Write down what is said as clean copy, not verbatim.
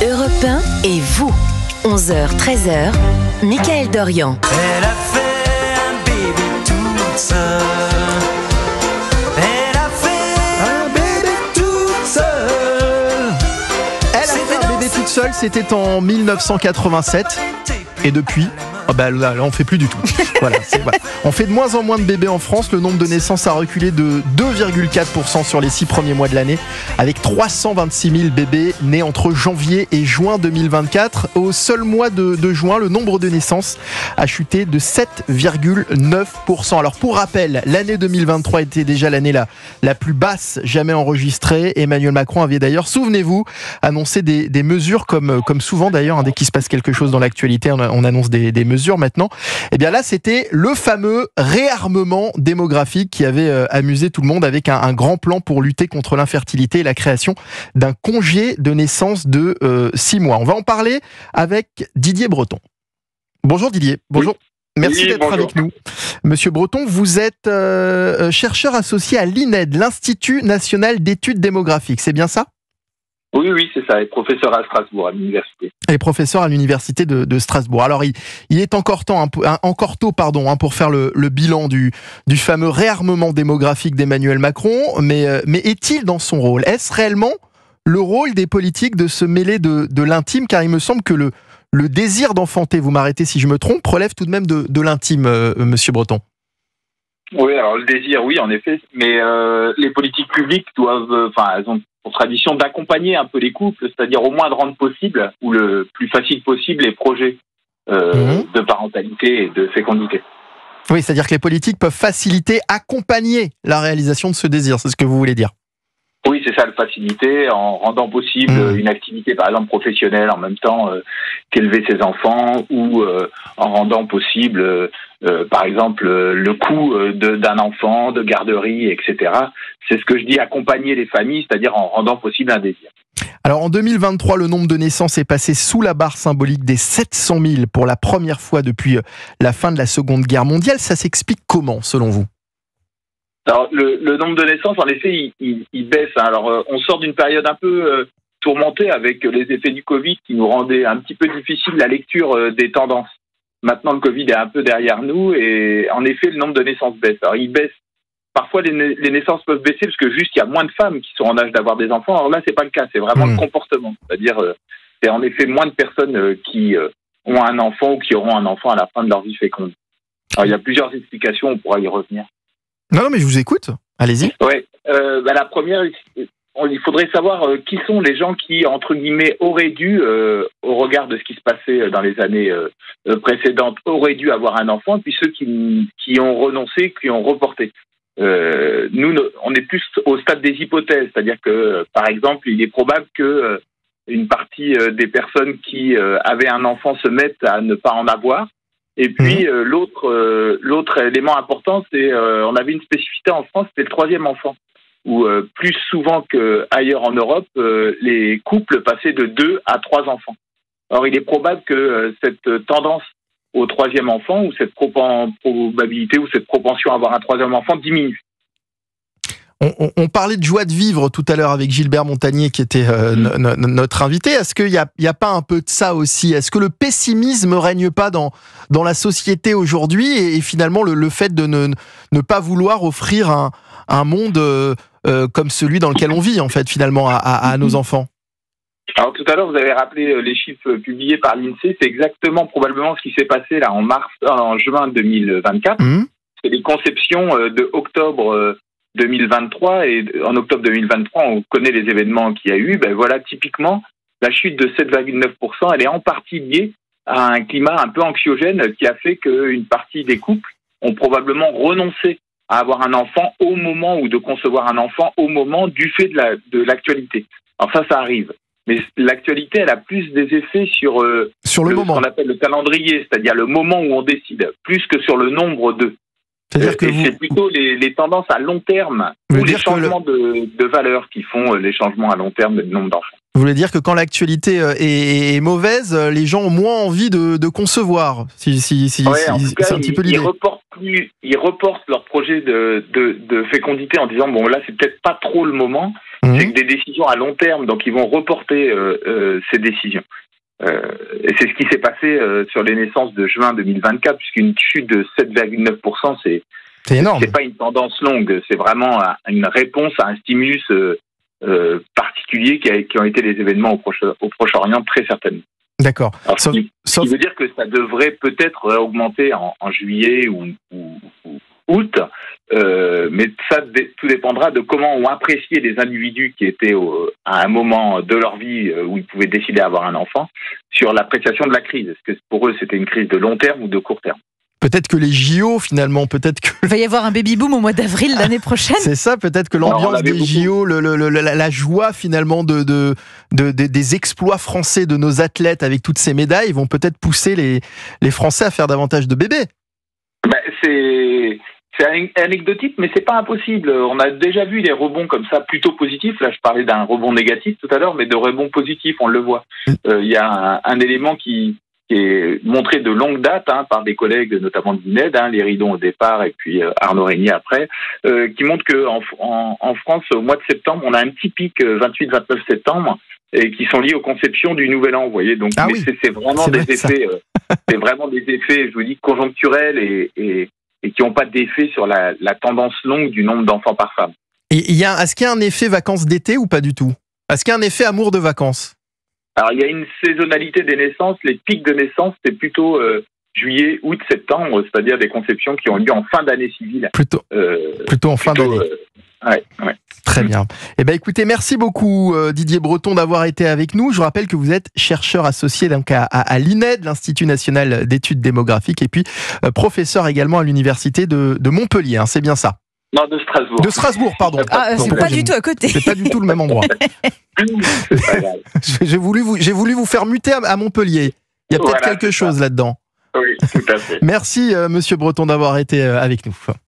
Europe 1 et vous. 11h, 13h, Mickaël Dorian. Elle a fait un bébé toute seule. Elle a fait un bébé toute seule. Elle a fait un bébé toute seule, c'était en 1987. Et depuis, là, on fait plus du tout. Voilà. On fait de moins en moins de bébés en France. Le nombre de naissances a reculé de 2,4% sur les 6 premiers mois de l'année, avec 326 000 bébés nés entre janvier et juin 2024. Au seul mois de juin, le nombre de naissances a chuté de 7,9%. Alors pour rappel, l'année 2023 était déjà l'année la plus basse jamais enregistrée. Emmanuel Macron avait d'ailleurs, souvenez-vous, annoncé des mesures comme souvent d'ailleurs, dès qu'il se passe quelque chose dans l'actualité, on annonce des mesures maintenant. Et bien là, c'était le fameux réarmement démographique qui avait amusé tout le monde, avec un grand plan pour lutter contre l'infertilité et la création d'un congé de naissance de 6 mois. On va en parler avec Didier Breton. Bonjour Didier. Bonjour. Merci d'être avec nous. Monsieur Breton, vous êtes chercheur associé à l'INED, l'Institut National d'Études Démographiques. C'est bien ça ? Oui, c'est ça, et professeur à Strasbourg, à l'université. Et professeur à l'université de Strasbourg. Alors, il est encore tôt pour faire le bilan du fameux réarmement démographique d'Emmanuel Macron, mais est-il dans son rôle ? Est-ce réellement le rôle des politiques de se mêler de l'intime ? Car il me semble que le désir d'enfanter, vous m'arrêtez si je me trompe, relève tout de même de l'intime, monsieur Breton. Oui, alors le désir, oui, en effet, mais les politiques publiques elles ont pour tradition d'accompagner un peu les couples, c'est-à-dire au moins de rendre possible, ou le plus facile possible, les projets de parentalité et de fécondité. Oui, c'est-à-dire que les politiques peuvent faciliter, accompagner la réalisation de ce désir, c'est ce que vous voulez dire. Oui, c'est ça, le faciliter en rendant possible une activité, par exemple professionnelle, en même temps qu'élever ses enfants, ou en rendant possible, par exemple, le coût d'un enfant, de garderie, etc. C'est ce que je dis, accompagner les familles, c'est-à-dire en rendant possible un désir. Alors en 2023, le nombre de naissances est passé sous la barre symbolique des 700 000 pour la première fois depuis la fin de la Seconde Guerre mondiale. Ça s'explique comment, selon vous ? Alors, le nombre de naissances, en effet, il baisse. Alors, on sort d'une période un peu tourmentée avec les effets du Covid qui nous rendaient un petit peu difficile la lecture des tendances. Maintenant, le Covid est un peu derrière nous et, en effet, le nombre de naissances baisse. Alors, il baisse. Parfois, les naissances peuvent baisser parce que juste, il y a moins de femmes qui sont en âge d'avoir des enfants. Alors là, c'est pas le cas. C'est vraiment le comportement. C'est-à-dire, c'est en effet moins de personnes qui ont un enfant ou qui auront un enfant à la fin de leur vie féconde. Alors, il y a plusieurs explications. On pourra y revenir. Non, mais je vous écoute. Allez-y. Ouais. La première, il faudrait savoir qui sont les gens qui, entre guillemets, auraient dû, au regard de ce qui se passait dans les années précédentes, auraient dû avoir un enfant, puis ceux qui ont renoncé, qui ont reporté. Nous, on est plus au stade des hypothèses, c'est-à-dire que, par exemple, il est probable que une partie des personnes qui avaient un enfant se mettent à ne pas en avoir. Et puis, l'autre élément important, c'est on avait une spécificité en France, c'était le 3e enfant, où plus souvent qu'ailleurs en Europe, les couples passaient de 2 à 3 enfants. Or, il est probable que cette tendance au 3e enfant, ou cette probabilité, ou cette propension à avoir un 3e enfant diminue. On parlait de joie de vivre tout à l'heure avec Gilbert Montagnier qui était notre invité. Est-ce qu'il y a pas un peu de ça aussi ? Est-ce que le pessimisme règne pas dans la société aujourd'hui et finalement le fait de ne pas vouloir offrir un monde comme celui dans lequel on vit en fait finalement à nos enfants ? Alors tout à l'heure, vous avez rappelé les chiffres publiés par l'INSEE. C'est exactement probablement ce qui s'est passé là en juin 2024. C'est les conceptions de octobre 2023, et en octobre 2023, on connaît les événements qu'il y a eu. Ben voilà, typiquement, la chute de 7,9%, elle est en partie liée à un climat un peu anxiogène qui a fait qu'une partie des couples ont probablement renoncé à avoir un enfant au moment, ou de concevoir un enfant au moment, du fait de l'actualité. Alors ça arrive. Mais l'actualité, elle a plus des effets sur le moment, ce qu'on appelle le calendrier, c'est-à-dire le moment où on décide, plus que sur le nombre d'eux. C'est plutôt les tendances à long terme, ou les changements de valeur qui font les changements à long terme du nombre d'enfants. Vous voulez dire que quand l'actualité est mauvaise, les gens ont moins envie de concevoir. En tout cas, c'est un petit peu l'idée. Ils reportent leur projet de fécondité en disant bon là c'est peut-être pas trop le moment. C'est que des décisions à long terme, donc ils vont reporter ces décisions. Et c'est ce qui s'est passé sur les naissances de juin 2024, puisqu'une chute de 7,9%, c'est énorme. C'est pas une tendance longue, c'est vraiment une réponse à un stimulus particulier qui ont été les événements au Proche-Orient, très certainement. D'accord. Ce qui veut dire que ça devrait peut-être augmenter en juillet ou août, mais ça tout dépendra de comment ont apprécié les individus qui étaient à un moment de leur vie où ils pouvaient décider d'avoir un enfant, sur l'appréciation de la crise. Est-ce que pour eux c'était une crise de long terme ou de court terme? Peut-être que les JO, finalement, peut-être que... Il va y avoir un baby-boom au mois d'avril l'année prochaine. C'est ça, peut-être que l'ambiance des JO, la joie, finalement, des exploits français de nos athlètes avec toutes ces médailles vont peut-être pousser les Français à faire davantage de bébés. C'est anecdotique, mais c'est pas impossible. On a déjà vu des rebonds comme ça, plutôt positifs. Là, je parlais d'un rebond négatif tout à l'heure, mais de rebonds positifs, on le voit. Il y a un élément qui est montré de longue date par des collègues, notamment de l'INED, les Ridon au départ et puis Arnaud Régnier après, qui montre qu'en France, au mois de septembre, on a un petit pic 28-29 septembre, et qui sont liés aux conceptions du Nouvel An, vous voyez. Donc, c'est vraiment des effets, c'est vraiment des effets, je vous dis, conjoncturels et qui n'ont pas d'effet sur la tendance longue du nombre d'enfants par femme. Et est-ce qu'il y a un effet vacances d'été ou pas du tout? Est-ce qu'il y a un effet amour de vacances? Alors, il y a une saisonnalité des naissances. Les pics de naissance, c'est plutôt juillet, août, septembre, c'est-à-dire des conceptions qui ont lieu en fin d'année civile. Plutôt en fin d'année. Ouais. Très bien. Eh ben, écoutez, merci beaucoup Didier Breton d'avoir été avec nous. Je vous rappelle que vous êtes chercheur associé donc à l'INED, l'Institut National d'Études Démographiques, et puis professeur également à l'Université de Montpellier. C'est bien ça? Non, de Strasbourg. De Strasbourg, pardon. C'est pas du tout à côté. C'est pas du tout le même endroit. C'est pas grave. J'ai voulu vous faire muter à Montpellier. Il y a peut-être quelque chose là-dedans. Oui, tout à fait. Merci Monsieur Breton d'avoir été avec nous.